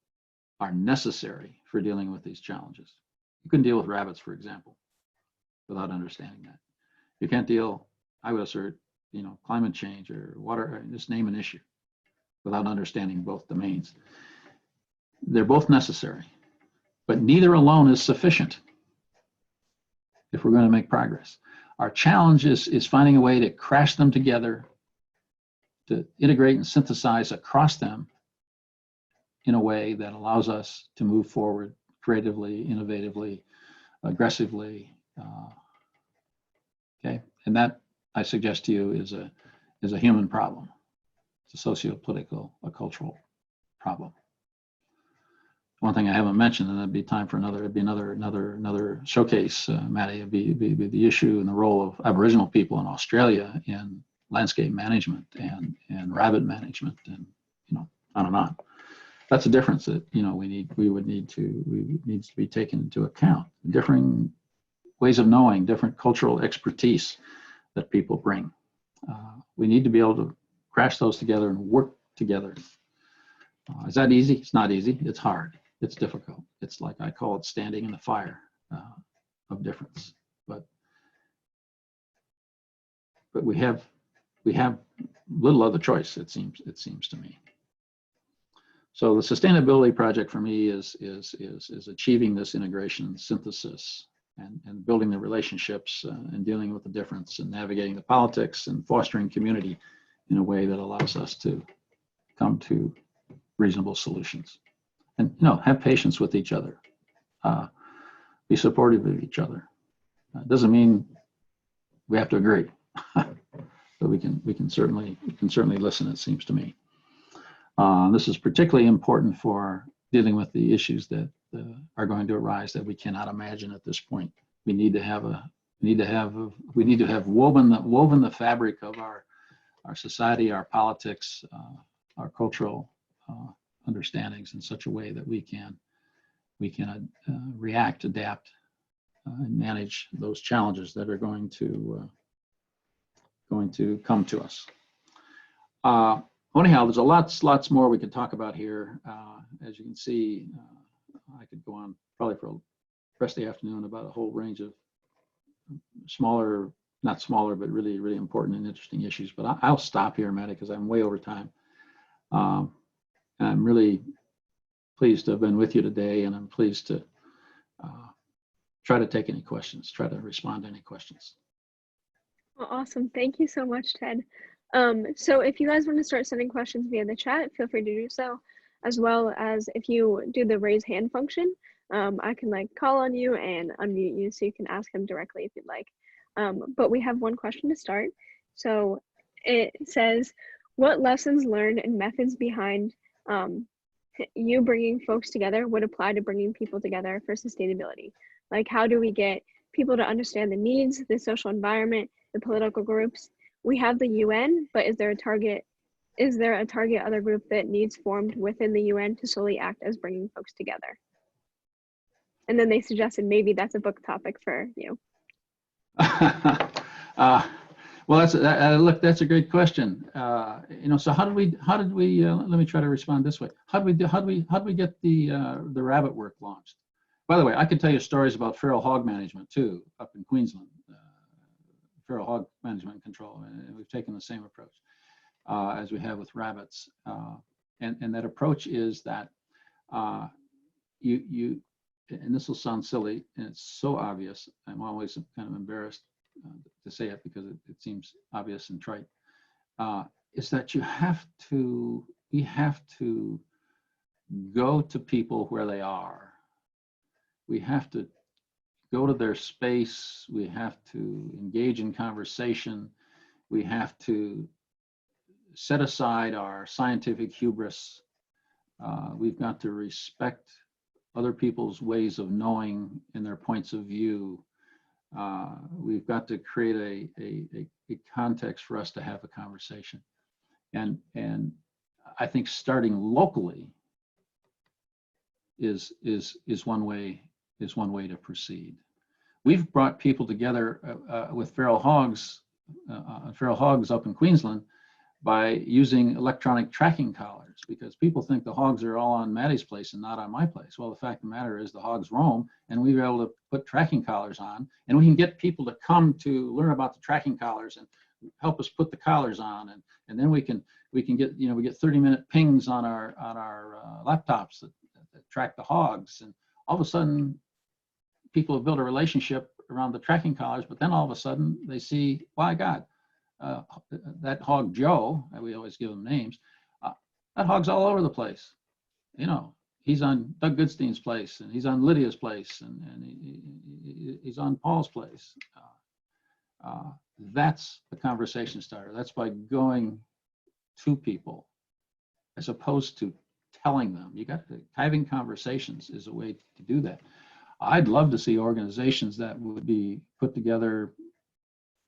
are necessary for dealing with these challenges. You couldn't deal with rabbits, for example, without understanding that. You can't deal, I would assert, climate change or water, just name an issue, without understanding both domains. They're both necessary, but neither alone is sufficient if we're going to make progress. Our challenge is finding a way to crash them together, to integrate and synthesize across them in a way that allows us to move forward creatively, innovatively, aggressively. Okay, and that, I suggest to you, is a human problem. It's a socio-political, a cultural problem. One thing I haven't mentioned, and that'd be time for another showcase, Maddie, would be the issue and the role of Aboriginal people in Australia in landscape management and rabbit management, and on and on. that's a difference that, you know, we would need to be taken into account. Differing ways of knowing, different cultural expertise that people bring. We need to be able to crash those together and work together. Is that easy? It's not easy. It's hard. It's difficult. It's like, I call it standing in the fire of difference. But we have little other choice, it seems to me. So the sustainability project for me is achieving this integration, synthesis, and building the relationships and dealing with the difference and navigating the politics and fostering community in a way that allows us to come to reasonable solutions. And, you know, have patience with each other. Be supportive of each other. Doesn't mean we have to agree, but we can certainly listen, it seems to me. This is particularly important for dealing with the issues that are going to arise that we cannot imagine at this point. We need to have woven the fabric of our society, our politics, our cultural understandings in such a way that we can react, adapt, and manage those challenges that are going to come to us. Anyhow, there's lots more we could talk about here. As you can see, I could go on probably for the rest of the afternoon about a whole range of smaller, not smaller, but really, really important and interesting issues. But I'll stop here, Maddie, because I'm way over time. And I'm really pleased to have been with you today, and I'm pleased to try to take any questions, try to respond to any questions. Well, awesome. Thank you so much, Ted. So if you guys want to start sending questions via the chat, feel free to do so, as well as if you do the raise hand function, I can like call on you and unmute you so you can ask them directly if you'd like. But we have one question to start. So it says, what lessons learned and methods behind you bringing folks together would apply to bringing people together for sustainability? Like, how do we get people to understand the needs, the social environment, the political groups? We have the UN, but is there a target other group that needs formed within the UN to solely act as bringing folks together? And then they suggested maybe that's a book topic for you. Well, that's a great question. You know, so how did we let me try to respond this way. How did we get the rabbit work launched? By the way, I could tell you stories about feral hog management too, up in Queensland, feral hog management and control, and we've taken the same approach as we have with rabbits. And that approach is that and this will sound silly, and it's so obvious. I'm always kind of embarrassed to say it because it seems obvious and trite. Is that we have to go to people where they are. We have to go to their space. We have to engage in conversation. We have to set aside our scientific hubris. We've got to respect other people's ways of knowing and their points of view. We've got to create a context for us to have a conversation. And I think starting locally is one way to proceed. We've brought people together with feral hogs up in Queensland by using electronic tracking collars, because people think the hogs are all on Maddie's place and not on my place. Well, the fact of the matter is the hogs roam, and we were able to put tracking collars on, and we can get people to come to learn about the tracking collars and help us put the collars on, and then we can get, you know, we get 30-minute pings on our laptops that track the hogs, and all of a sudden people have built a relationship around the tracking collars, but then all of a sudden they see, my God, that hog Joe, we always give them names, that hog's all over the place. You know, he's on Doug Goodstein's place, and he's on Lydia's place, and he's on Paul's place. That's the conversation starter. That's by going to people as opposed to telling them. You got to, having conversations is a way to do that. I'd love to see organizations that would be put together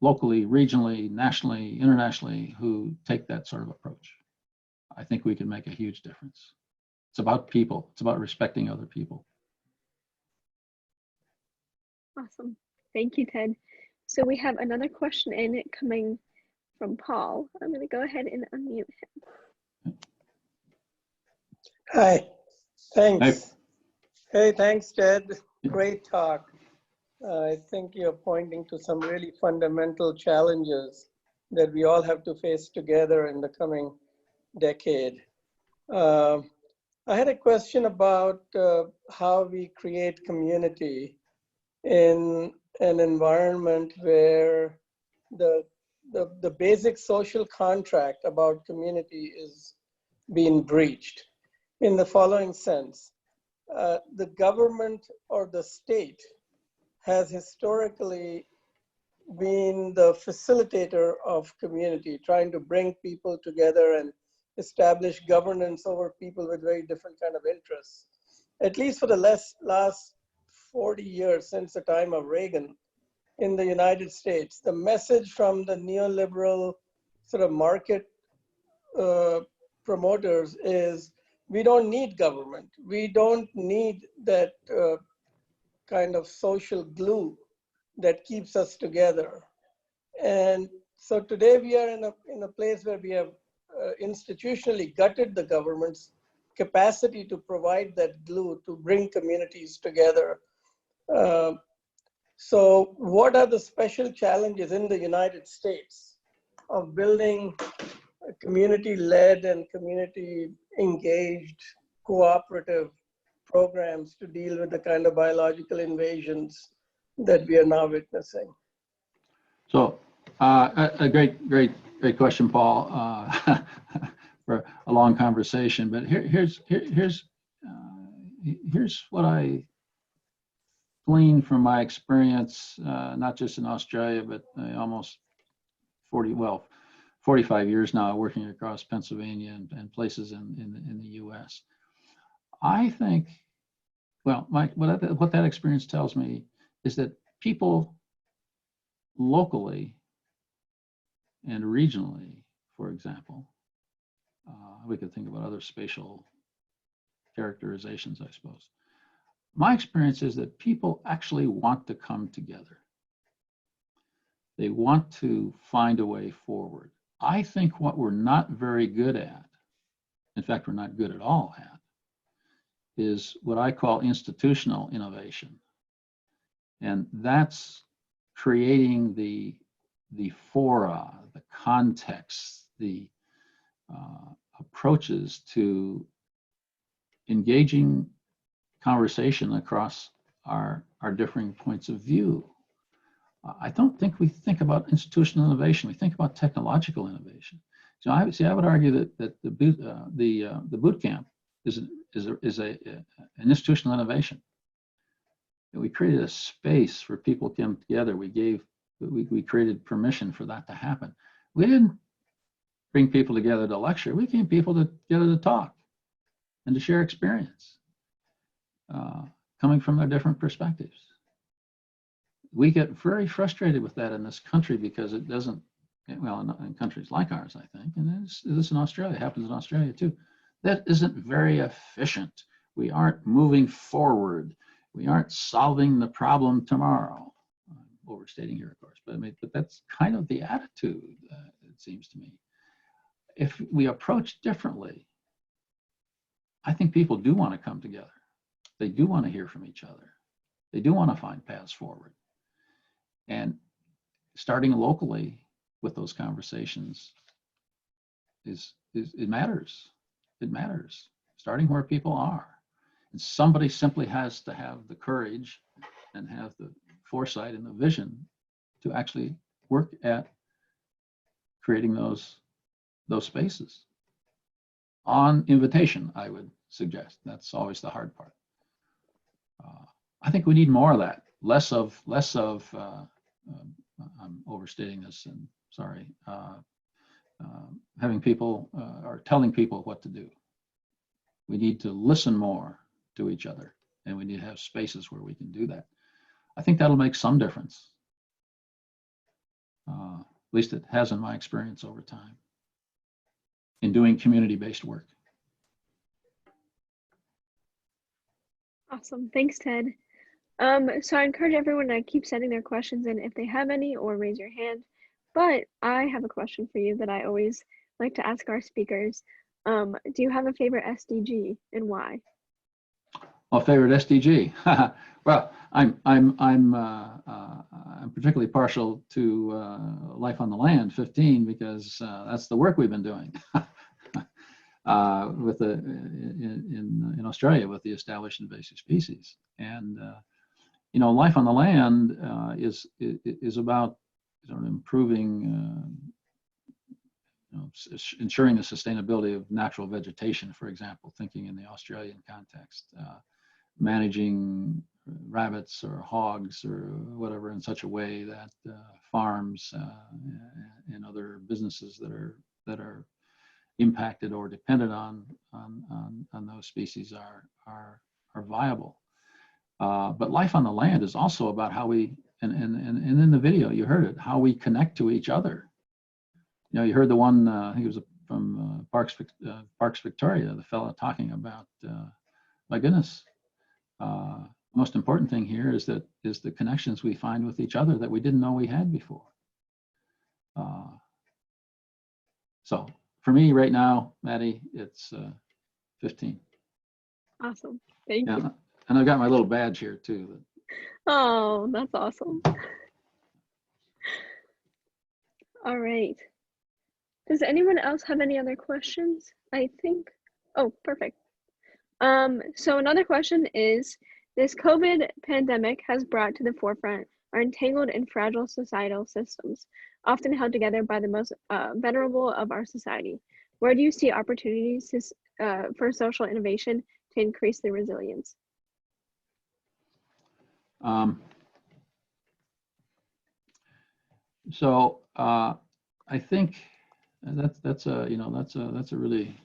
locally, regionally, nationally, internationally, who take that sort of approach. I think we can make a huge difference. It's about people. It's about respecting other people. Awesome. Thank you, Ted. So we have another question in coming from Paul. I'm going to go ahead and unmute him. Hi, thanks. Hey. Hey, thanks, Ted. Great talk. I think you're pointing to some really fundamental challenges that we all have to face together in the coming decade. I had a question about how we create community in an environment where the basic social contract about community is being breached in the following sense. The government or the state has historically been the facilitator of community, trying to bring people together and establish governance over people with very different kind of interests. At least for the last 40 years since the time of Reagan in the United States, the message from the neoliberal sort of market promoters is we don't need government. We don't need that kind of social glue that keeps us together. And so today we are in a place where we have institutionally gutted the government's capacity to provide that glue to bring communities together. So what are the special challenges in the United States of building community-led and community-engaged cooperative programs to deal with the kind of biological invasions that we are now witnessing? So a great question, Paul, for a long conversation. But here's what I gleaned from my experience, not just in Australia, but almost 45 years now working across Pennsylvania and places in the U.S. I think, well, what that experience tells me is that people locally and regionally, for example, we could think about other spatial characterizations, I suppose. My experience is that people actually want to come together. They want to find a way forward. I think what we're not very good at, in fact, we're not good at all at, is what I call institutional innovation. And that's creating the fora, the context, the approaches to engaging conversation across our differing points of view. I don't think we think about institutional innovation. We think about technological innovation. So I would argue that the Bootcamp is an institutional innovation. We created a space for people to come together. We created permission for that to happen. We didn't bring people together to lecture. We came people together to talk and to share experience, coming from their different perspectives. We get very frustrated with that in this country because it doesn't, well, in countries like ours, I think, and this in Australia, it happens in Australia too, that isn't very efficient. We aren't moving forward. We aren't solving the problem tomorrow. I'm overstating here, of course, but that's kind of the attitude, it seems to me. If we approach differently, I think people do want to come together. They do want to hear from each other. They do want to find paths forward. And starting locally with those conversations it matters. It matters. Starting where people are. And somebody simply has to have the courage and have the foresight and the vision to actually work at creating those spaces. On invitation, I would suggest. That's always the hard part. I think we need more of that. Less of I'm overstating this, and sorry, having people or telling people what to do. We need to listen more to each other, and we need to have spaces where we can do that. I think that'll make some difference. At least it has in my experience over time in doing community-based work. Awesome. Thanks, Ted. So I encourage everyone to keep sending their questions in if they have any, or raise your hand. But I have a question for you that I always like to ask our speakers. Do you have a favorite SDG and why? Well, favorite SDG. Well, I'm particularly partial to Life on the Land 15 because that's the work we've been doing with the in Australia with the established invasive species. And you know, Life on the Land is about improving, ensuring the sustainability of natural vegetation, for example, thinking in the Australian context, managing rabbits or hogs or whatever in such a way that farms and other businesses that are impacted or dependent on those species are viable. But Life on the Land is also about how we, and in the video you heard it, how we connect to each other. You know, you heard the one, I think it was from Parks Victoria, the fellow talking about, my goodness, most important thing here is the connections we find with each other that we didn't know we had before. So for me right now, Maddie, it's 15. Awesome. Thank you. And I've got my little badge here too. Oh, that's awesome. All right. Does anyone else have any other questions? I think, oh, perfect. So another question is, this COVID pandemic has brought to the forefront our entangled and fragile societal systems, often held together by the most vulnerable of our society. Where do you see opportunities for social innovation to increase the resilience? I think that's a really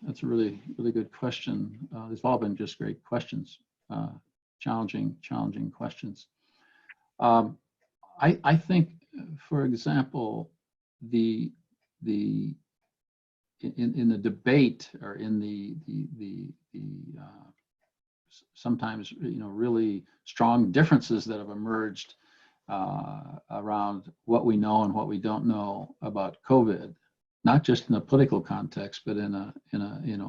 good question. They've all been just great questions, challenging questions. I think, for example, in the debate or in the sometimes really strong differences that have emerged around what we know and what we don't know about COVID, not just in a political context, but in a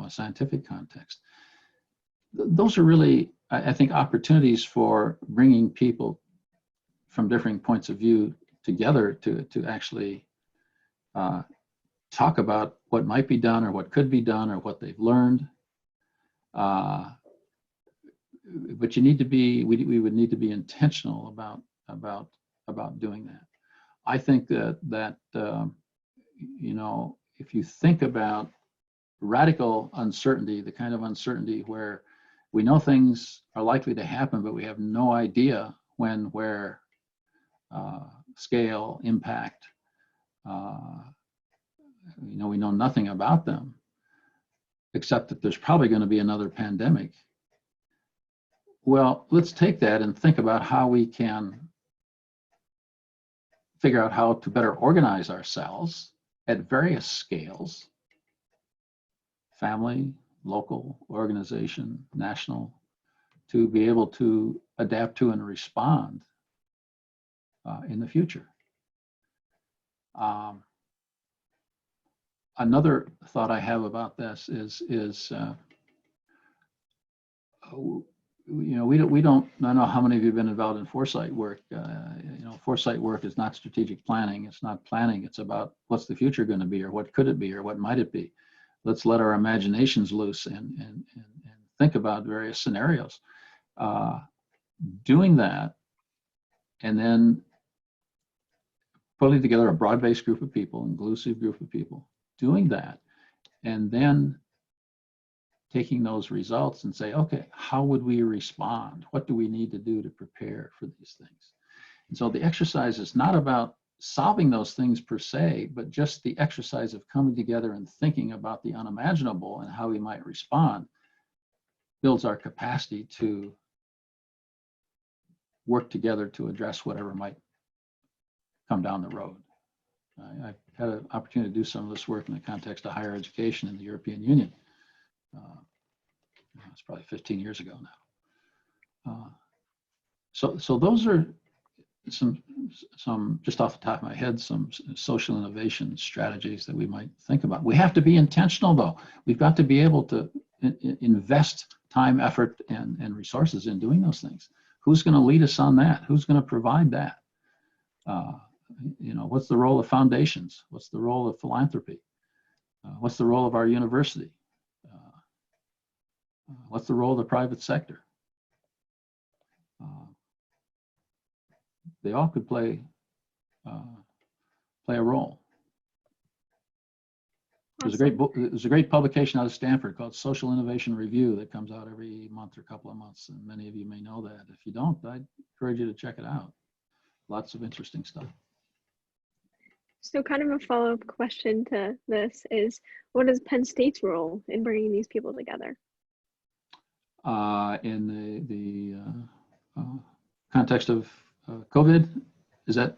scientific context. Those are really, I think, opportunities for bringing people from different points of view together to actually talk about what might be done or what could be done or what they've learned. But you need to be, we would need to be intentional about doing that. I think that if you think about radical uncertainty, the kind of uncertainty where we know things are likely to happen, but we have no idea when, where, scale, impact, we know nothing about them, except that there's probably going to be another pandemic. Well, let's take that and think about how we can figure out how to better organize ourselves at various scales, family, local, organization, national, to be able to adapt to and respond in the future. Another thought I have about this is we don't, I know how many of you have been involved in foresight work. Foresight work is not strategic planning. It's not planning. It's about what's the future going to be, or what could it be, or what might it be. Let's let our imaginations loose and think about various scenarios. Doing that, and then putting together a broad-based group of people, inclusive group of people, doing that, and then taking those results and say, okay, how would we respond? What do we need to do to prepare for these things? And so the exercise is not about solving those things per se, but just the exercise of coming together and thinking about the unimaginable and how we might respond builds our capacity to work together to address whatever might come down the road. I've had an opportunity to do some of this work in the context of higher education in the European Union. It's probably 15 years ago So those are some, just off the top of my head, some social innovation strategies that we might think about. We have to be intentional though. We've got to be able to invest time, effort, and resources in doing those things. Who's going to lead us on that? Who's going to provide that? You know, what's the role of foundations? What's the role of philanthropy? What's the role of our university? What's the role of the private sector? They all could play a role. There's a great book. There's a great publication out of Stanford called Social Innovation Review that comes out every month or couple of months, and many of you may know that. If you don't, I'd encourage you to check it out. Lots of interesting stuff. So kind of a follow-up question to this is, what is Penn State's role in bringing these people together? In the context of COVID, is that,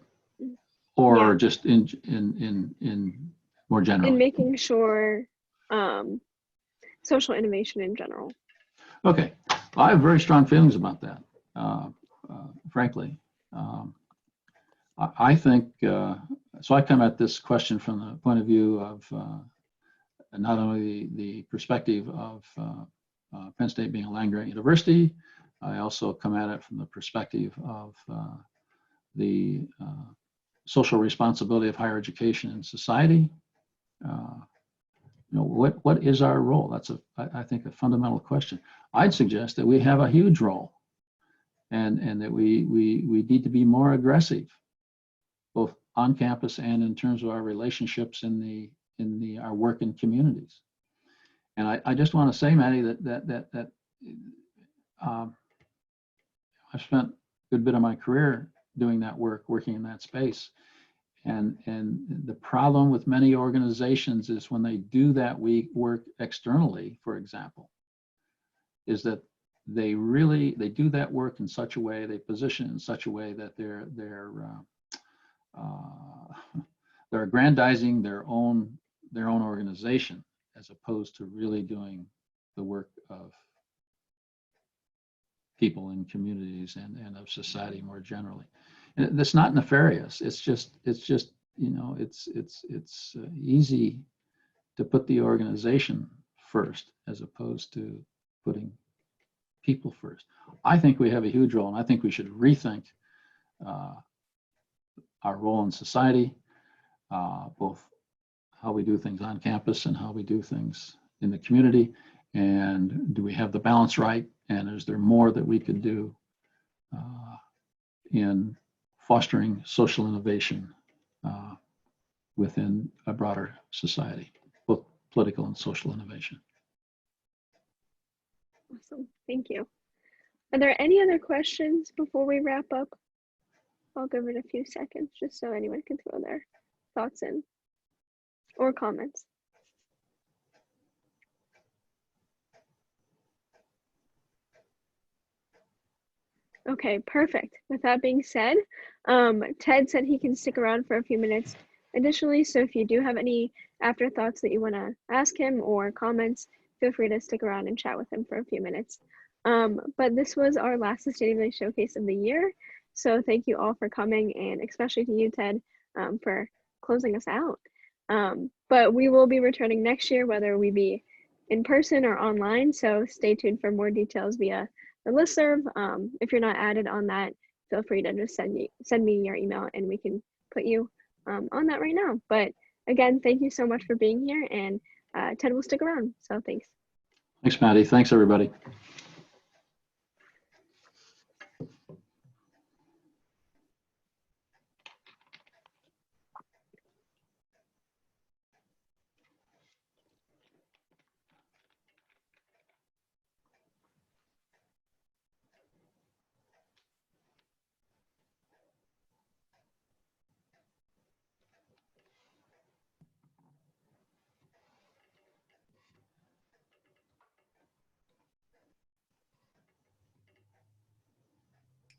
or just in more general? In making sure social innovation in general. Okay, I have very strong feelings about that, frankly. I think, so I come at this question from the point of view of not only the perspective of Penn State being a land-grant university, I also come at it from the perspective of the social responsibility of higher education in society. You know, what is our role? That's I think a fundamental question. I'd suggest that we have a huge role, and that we need to be more aggressive, both on campus and in terms of our relationships in our work in communities. And I just want to say, Maddie, that I've spent a good bit of my career doing that work, working in that space. And the problem with many organizations is when they do that work externally, for example, is that they do that work in such a way, they position it in such a way that they're aggrandizing their own organization, as opposed to really doing the work of people in communities and of society more generally. And that's not nefarious. It's just you know, it's easy to put the organization first as opposed to putting people first. I think we have a huge role, and I think we should rethink our role in society, both how we do things on campus and how we do things in the community. And do we have the balance right? And is there more that we could do in fostering social innovation within a broader society, both political and social innovation? Awesome, thank you. Are there any other questions before we wrap up? I'll give it a few seconds just so anyone can throw their thoughts in or comments. Okay, perfect. With that being said, Ted said he can stick around for a few minutes additionally, so if you do have any afterthoughts that you want to ask him or comments, feel free to stick around and chat with him for a few minutes. But this was our last Sustainability Showcase of the year, so thank you all for coming, and especially to you, Ted, for closing us out. But we will be returning next year, whether we be in person or online, so stay tuned for more details via the listserv. If you're not added on that, feel free to just send me your email and we can put you on that right now. But again, thank you so much for being here, and Ted will stick around, so thanks. Thanks, Maddie. Thanks, everybody.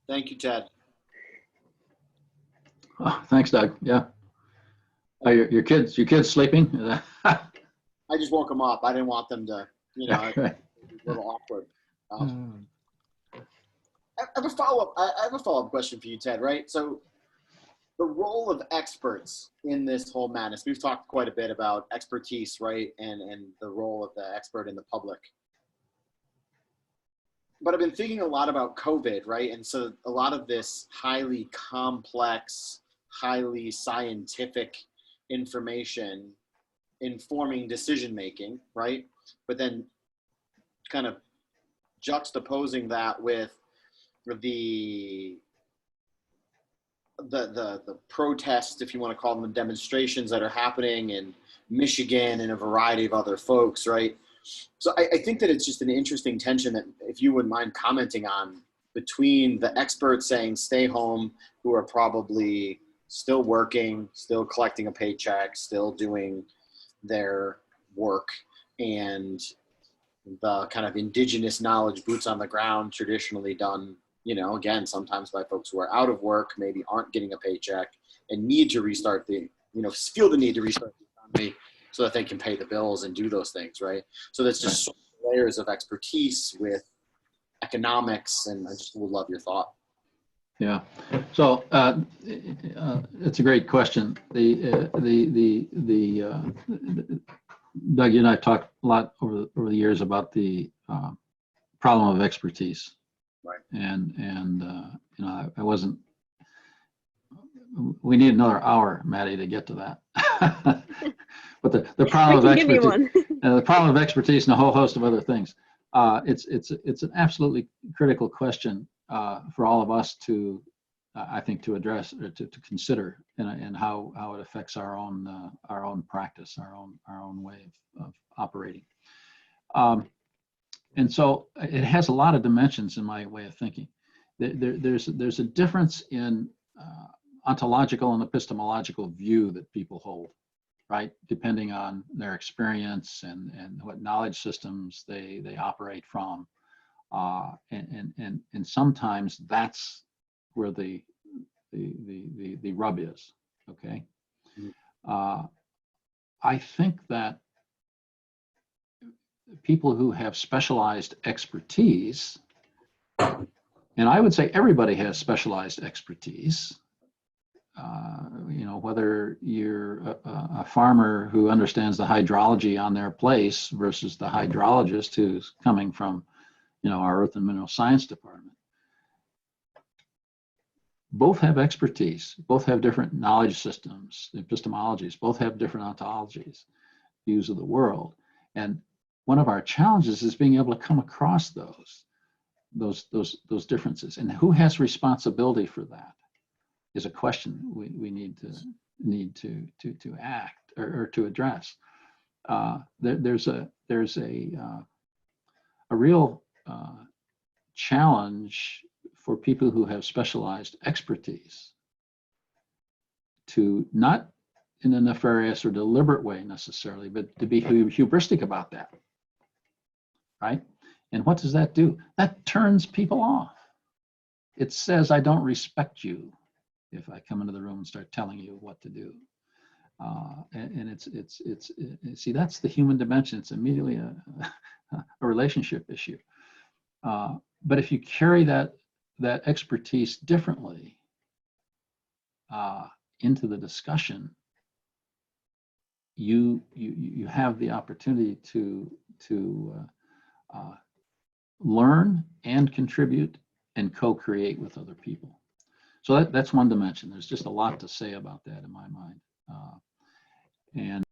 Thank you, Ted. Oh, thanks, Doug. Yeah. Your kids sleeping? I just woke them up. I didn't want them to, you know, Right. a little awkward. I've have a follow-up. I have a follow-up question for you, Ted, right? So the role of experts in this whole madness, we've talked quite a bit about expertise, right? And the role of the expert in the public. But I've been thinking a lot about COVID, right? And so a lot of this highly complex, highly scientific information informing decision-making, right? But then kind of juxtaposing that with the protests, if you want to call them demonstrations that are happening in Michigan and a variety of other folks, right? So I think that it's just an interesting tension that, if you wouldn't mind commenting on, between the experts saying stay home, who are probably still working, still collecting a paycheck, still doing their work, and the kind of indigenous knowledge, boots on the ground, traditionally done, you know, again, sometimes by folks who are out of work, maybe aren't getting a paycheck and need to restart the, you know, feel the need to restart the economy so that they can pay the bills and do those things, right? So that's just layers of expertise with economics, and I just would love your thought. Yeah, so it's a great question. Doug, you and I talked a lot over the years about the problem of expertise, right? And you know, I wasn't. We need another hour, Maddie, to get to that. But the problem of expertise, the problem of expertise, and a whole host of other things. It's an absolutely critical question for all of us to, I think, to address or to consider, and how it affects our own practice, our own way of operating. And so it has a lot of dimensions in my way of thinking. There's a difference in ontological and epistemological view that people hold, right? Depending on their experience and what knowledge systems they operate from. And sometimes that's where the rub is, okay? I think that people who have specialized expertise, and I would say everybody has specialized expertise, you know, whether you're a farmer who understands the hydrology on their place versus the hydrologist who's coming from, you know, our Earth and Mineral Science department. Both have expertise, both have different knowledge systems, epistemologies, both have different ontologies, views of the world. And one of our challenges is being able to come across those differences. And who has responsibility for that is a question we need to act or to address. There's a real challenge for people who have specialized expertise to, not in a nefarious or deliberate way necessarily, but to be hubristic about that, right? And what does that do? That turns people off. It says, I don't respect you if I come into the room and start telling you what to do. And it's see, that's the human dimension. It's immediately a relationship issue. But if you carry that expertise differently into the discussion, you have the opportunity to learn and contribute and co-create with other people. So that's one dimension. There's just a lot to say about that in my mind. And